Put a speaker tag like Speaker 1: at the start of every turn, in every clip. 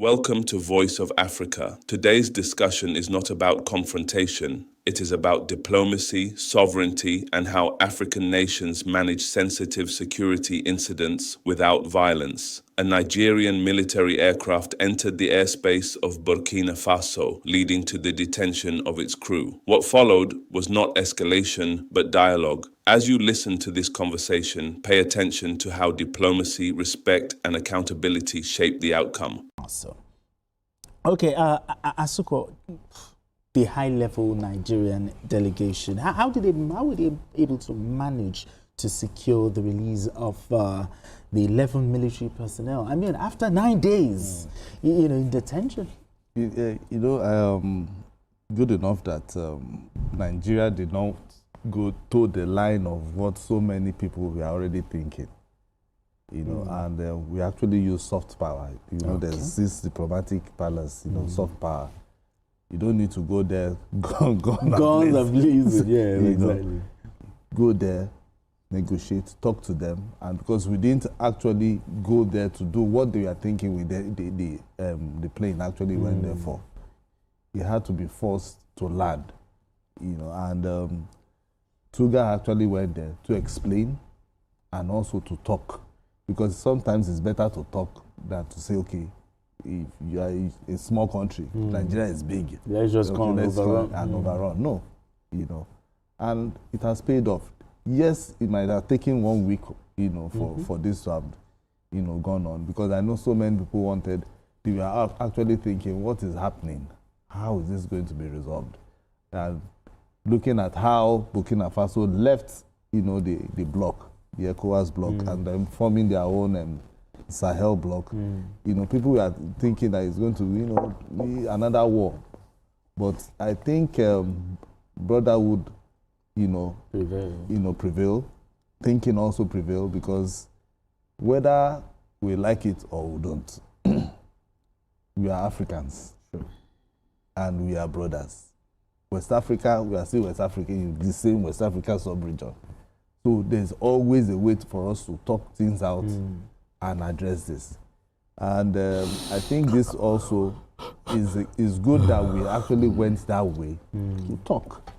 Speaker 1: Welcome to Voice of Africa. Today's discussion is not about confrontation. It is about diplomacy, sovereignty, and how African nations manage sensitive security incidents without violence. A Nigerian military aircraft entered the airspace of Burkina Faso, leading to the detention of its crew. What followed was not escalation, but dialogue. As you listen to this conversation, pay attention to how diplomacy, respect, and accountability shape the outcome.
Speaker 2: Awesome. Okay, Asuko, the high-level Nigerian delegation, how were they able to manage to secure the release of the 11 military personnel? I mean, after 9 days, in detention.
Speaker 3: Good enough that Nigeria did not go to the line of what so many people were already thinking. And we actually use soft power. There's this diplomatic balance, soft power. You don't need to go there, guns
Speaker 2: are blazing. Yeah, exactly.
Speaker 3: Go there, negotiate, talk to them, and because we didn't actually go there to do what they were thinking with the plane actually went there for. It had to be forced to land, and Tuga actually went there to explain and also to talk, because sometimes it's better to talk than to say, okay, if you are a small country, Nigeria is big.
Speaker 2: Let's just come
Speaker 3: and overrun. No, and it has paid off. Yes, it might have taken 1 week, for this to have, gone on, because I know so many people they were actually thinking, what is happening? How is this going to be resolved? And looking at how Burkina Faso left, the bloc, the ECOWAS bloc, and then forming their own Sahel bloc, people were thinking that it's going to, be another war. But I think brotherhood, prevail. Thinking also prevail, because whether we like it or we don't, we are Africans, and we are brothers. West Africa, we are still West Africa, in the same West Africa sub-region. So there's always a way for us to talk things out and address this. And I think this also is good that we actually went that way to talk.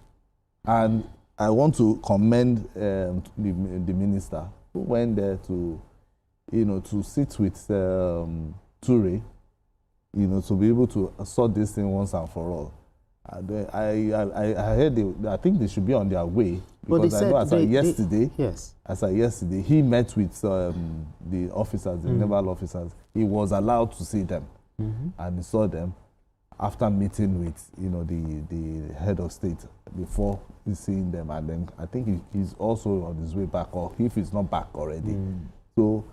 Speaker 3: And I want to commend the minister who went there to, to sit with Traoré, to be able to sort this thing once and for all. I heard I think they should be on their way, because I know as of yesterday, he met with the officers, the naval officers. He was allowed to see them, and he saw them after meeting with the head of state before seeing them, and then I think he's also on his way back, or if he's not back already. So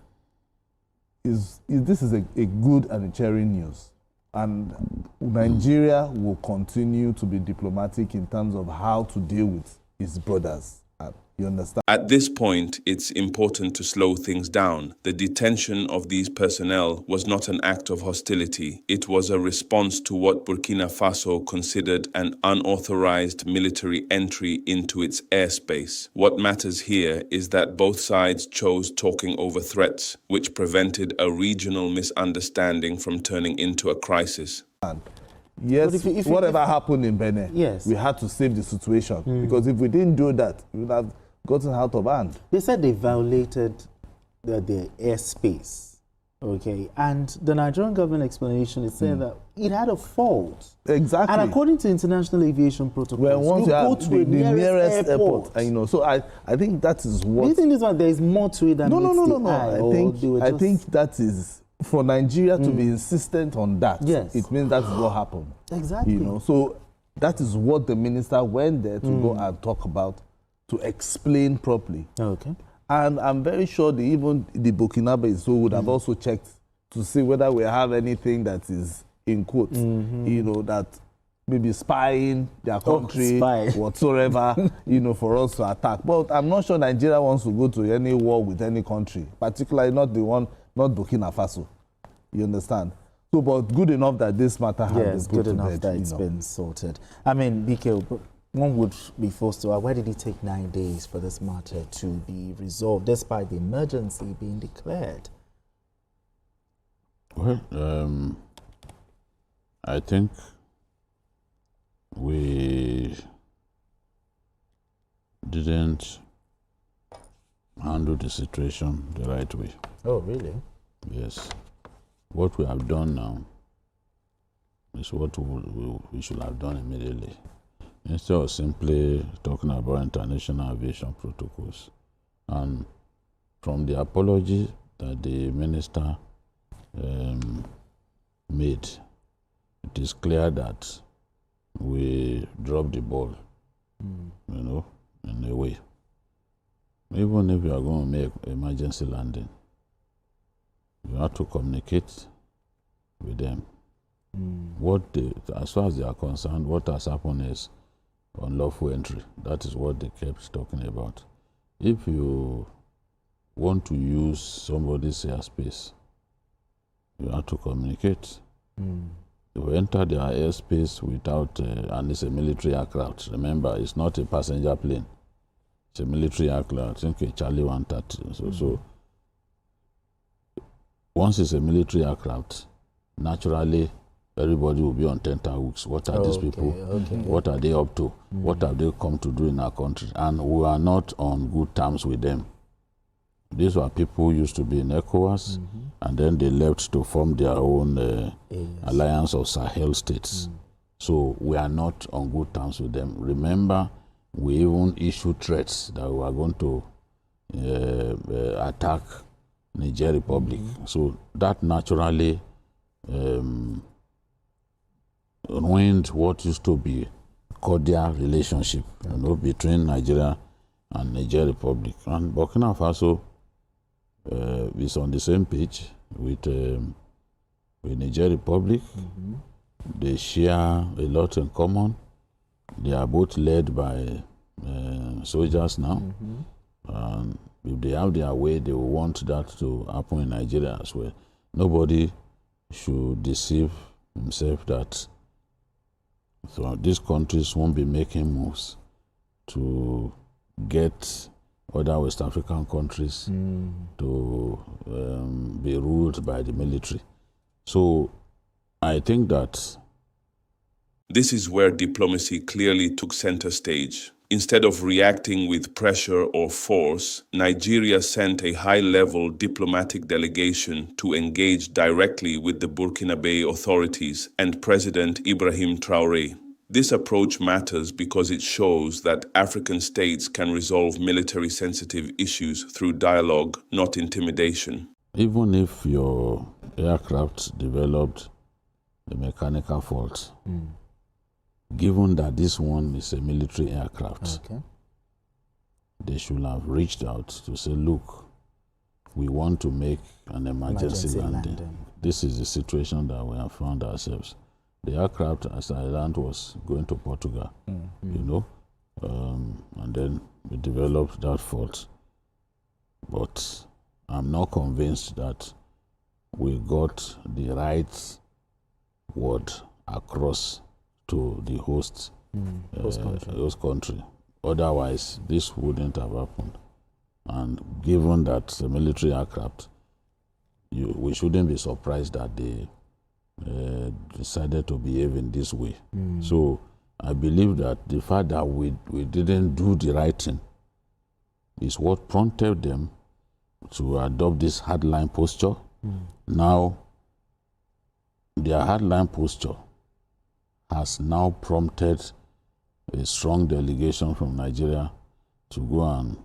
Speaker 3: this is a good and a cheering news. And Nigeria will continue to be diplomatic in terms of how to deal with its brothers. You understand?
Speaker 1: At this point, it's important to slow things down. The detention of these personnel was not an act of hostility. It was a response to what Burkina Faso considered an unauthorized military entry into its airspace. What matters here is that both sides chose talking over threats, which prevented a regional misunderstanding from turning into a crisis.
Speaker 3: Yes, whatever happened in Benin, we had to save the situation, because if we didn't do that, we would have gotten out of hand.
Speaker 2: They said they violated the airspace, okay? And the Nigerian government explanation is saying that it had a fault.
Speaker 3: Exactly.
Speaker 2: And according to international aviation protocols,
Speaker 3: once
Speaker 2: you go to the nearest airport.
Speaker 3: So I think that is what...
Speaker 2: Do you think there is more to it than meets the eye?
Speaker 3: I think that is... For Nigeria to be insistent on that, it means that is what happened.
Speaker 2: Exactly.
Speaker 3: So that is what the minister went there to go and talk about, to explain properly.
Speaker 2: Okay.
Speaker 3: And I'm very sure even the Burkinabè would have also checked to see whether we have anything that is in quotes, that maybe spying their country, whatsoever, for us to attack. But I'm not sure Nigeria wants to go to any war with any country, particularly not Burkina Faso. You understand? So, but good enough that this matter has been put to bed. Yes, good enough
Speaker 2: that it's been sorted. I mean, BK, one would be forced to ask, why did it take 9 days for this matter to be resolved, despite the emergency being declared?
Speaker 4: Well, I think we didn't handle the situation the right way.
Speaker 2: Oh, really?
Speaker 4: Yes. What we have done now is what we should have done immediately. Instead of simply talking about international aviation protocols. And from the apology that the minister made, it is clear that we dropped the ball, you know, in a way. Even if you are going to make emergency landing, you have to communicate with them. As far as they are concerned, what has happened is unlawful entry. That is what they kept talking about. If you want to use somebody's airspace, you have to communicate. If you enter their airspace without, and it's a military aircraft, remember, it's not a passenger plane. It's a military aircraft. I think a Charlie 130. So once it's a military aircraft, naturally, everybody will be on tenterhooks. What are these people? What are they up to? What have they come to do in our country? And we are not on good terms with them. These were people who used to be in ECOWAS, and then they left to form their own alliance of Sahel states. So we are not on good terms with them. Remember, we even issued threats that we are going to attack Niger Republic. So that naturally ruined what used to be cordial relationship, you know, between Nigeria and Niger Republic. And Burkina Faso is on the same page with Niger Republic. They share a lot in common. They are both led by soldiers now. And if they have their way, they will want that to happen in Nigeria as well. Nobody should deceive himself that so these countries won't be making moves to get other West African countries to be ruled by the military. So I think that
Speaker 1: this is where diplomacy clearly took center stage. Instead of reacting with pressure or force, Nigeria sent a high-level diplomatic delegation to engage directly with the Burkinabè authorities and President Ibrahim Traoré. This approach matters because it shows that African states can resolve military-sensitive issues through dialogue, not intimidation.
Speaker 4: even if your aircraft developed a mechanical fault, given that this one is a military aircraft, they should have reached out to say, look, we want to make an emergency landing. This is the situation that we have found ourselves. The aircraft, as I learned, was going to Portugal, you know, and then we developed that fault. But I'm not convinced that we got the right word across to the host country. Otherwise, this wouldn't have happened. And given that it's a military aircraft, we shouldn't be surprised that they decided to behave in this way. So I believe that the fact that we didn't do the right thing is what prompted them to adopt this hardline posture. Now, their hardline posture has now prompted a strong delegation from Nigeria to go and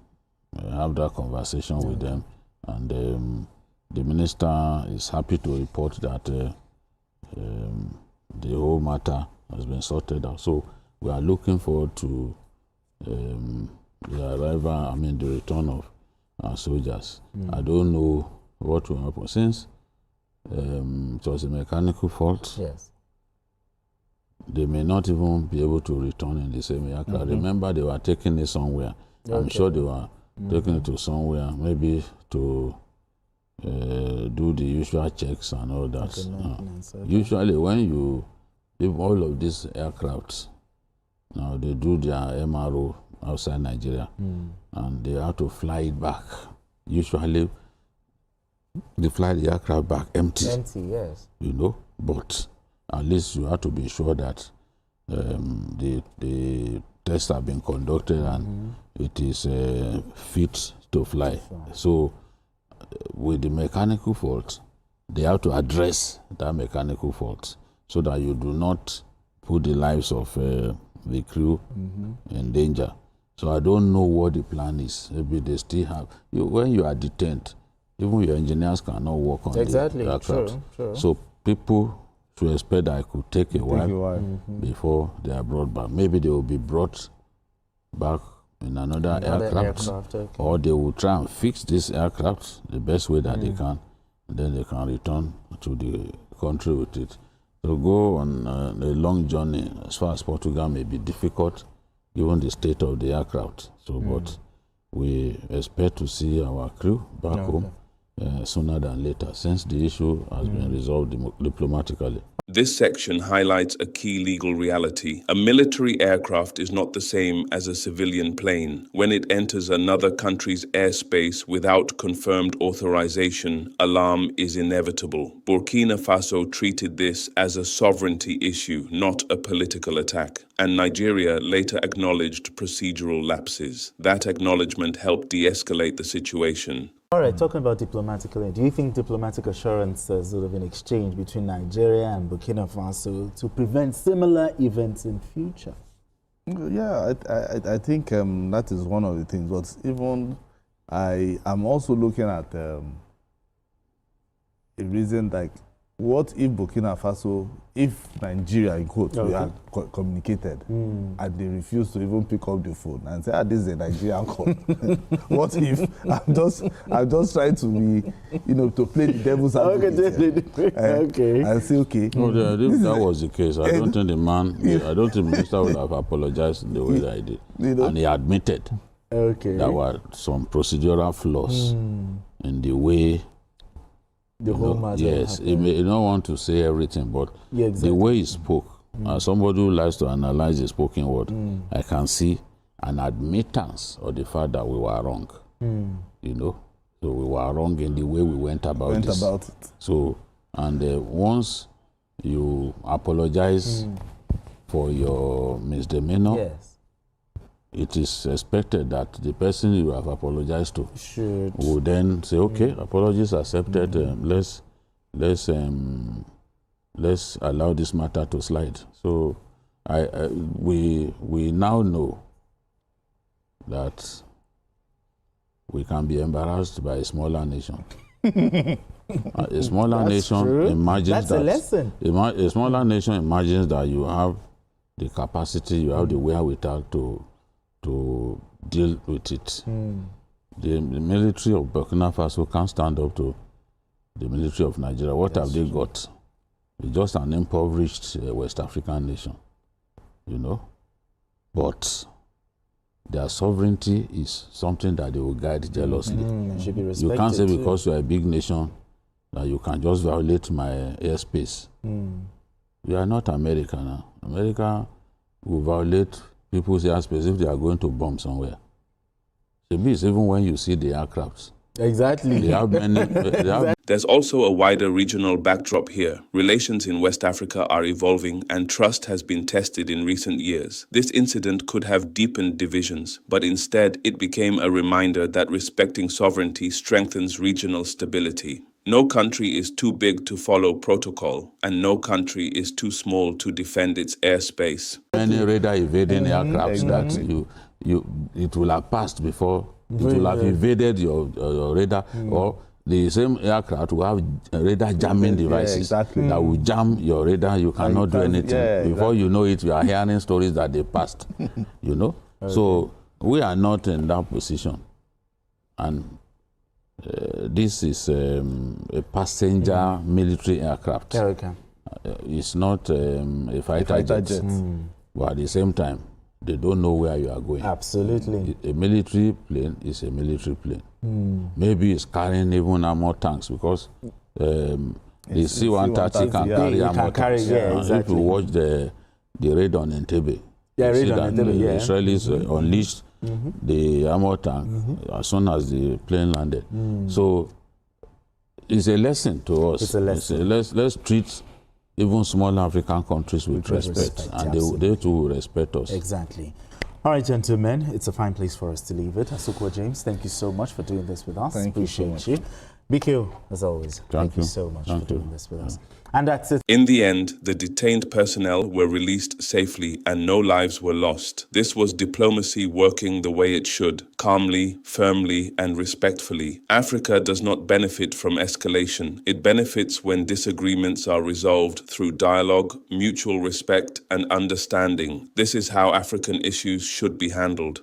Speaker 4: have that conversation with them. And the minister is happy to report that the whole matter has been sorted out. So we are looking forward to the arrival, the return of our soldiers. I don't know what will happen. Since it was a mechanical fault, they may not even be able to return in the same aircraft. Remember, they were taking it somewhere. I'm sure they were taking it to somewhere, maybe to do the usual checks and all that. Usually when you leave all of these aircrafts, now they do their MRO outside Nigeria, and they have to fly it back. Usually they fly the aircraft back empty.
Speaker 2: Empty, yes.
Speaker 4: You know, but at least you have to be sure that the tests have been conducted and it is fit to fly. So with the mechanical fault, they have to address that mechanical fault so that you do not put the lives of the crew in danger. So I don't know what the plan is. Maybe they still have, when you are detained, even your engineers cannot work on the aircraft.
Speaker 2: Sure.
Speaker 4: So people should expect that it could take a while before they are brought back. Maybe they will be brought back in another aircraft okay. Or they will try and fix this aircraft the best way that they can, and then they can return to the country with it. So go on a long journey as far as Portugal may be difficult given the state of the aircraft. So, but we expect to see our crew back home sooner than later, since the issue has been resolved diplomatically.
Speaker 1: This section highlights a key legal reality. A military aircraft is not the same as a civilian plane. When it enters another country's airspace without confirmed authorization, alarm is inevitable. Burkina Faso treated this as a sovereignty issue, not a political attack. And Nigeria later acknowledged procedural lapses. That acknowledgement helped de-escalate the situation.
Speaker 2: All right, talking about diplomatically, do you think diplomatic assurances would have been exchanged between Nigeria and Burkina Faso to prevent similar events in future?
Speaker 3: Yeah, I think that is one of the things. But even I'm also looking at a reason like, what if Burkina Faso, if Nigeria, in quotes, we had communicated and they refused to even pick up the phone and say, this is a Nigerian call. What if I'm just trying to be, to play the devil's advocate and say, okay.
Speaker 4: No, if that was the case, I don't think the minister would have apologized in the way that he did. And he admitted there were some procedural flaws in the way
Speaker 2: the whole matter.
Speaker 4: Yes, he may not want to say everything, but the way he spoke, as somebody who likes to analyze the spoken word, I can see an admittance of the fact that we were wrong. So we were wrong in the way we went about it. So, and once you apologize for your misdemeanor, it is expected that the person you have apologized to will then say, okay, apologies accepted, let's allow this matter to slide. So we now know that we can be embarrassed by a smaller nation. A smaller nation imagines that a smaller nation imagines that you have the capacity, you have the wherewithal to deal with it. The military of Burkina Faso can't stand up to the military of Nigeria. What have they got? It's just an impoverished West African nation, But their sovereignty is something that they will guide jealously. You can't say because you're a big nation that you can just violate my airspace. We are not America now. America will violate people's airspace if they are going to bomb somewhere. It's even when you see the aircrafts.
Speaker 2: Exactly.
Speaker 4: They have many.
Speaker 1: There's also a wider regional backdrop here. Relations in West Africa are evolving and trust has been tested in recent years. This incident could have deepened divisions, but instead it became a reminder that respecting sovereignty strengthens regional stability. No country is too big to follow protocol, and no country is too small to defend its airspace.
Speaker 4: Many radar evading aircrafts that it will have passed before, it will have evaded your radar, or the same aircraft will have radar jamming devices that will jam your radar. You cannot do anything. Before you know it, you are hearing stories that they passed, So we are not in that position. And this is a passenger military aircraft. It's not a fighter jet. But at the same time, they don't know where you are going.
Speaker 2: Absolutely.
Speaker 4: A military plane is a military plane. Maybe it's carrying even armor tanks, because the C-130 can carry armor tanks. If you watch the raid on Entebbe, you see that the Israelis unleashed the armor tank as soon as the plane landed. So it's a lesson to us.
Speaker 2: It's a lesson.
Speaker 4: Let's treat even small African countries with respect, and they too will respect us.
Speaker 2: Exactly. All right, gentlemen, it's a fine place for us to leave it. Asukwa James, thank you so much for doing this with us. Appreciate you. Biko, as always, thank you so much for doing this with us. And that's it.
Speaker 1: In the end, the detained personnel were released safely and no lives were lost. This was diplomacy working the way it should, calmly, firmly, and respectfully. Africa does not benefit from escalation. It benefits when disagreements are resolved through dialogue, mutual respect, and understanding. This is how African issues should be handled.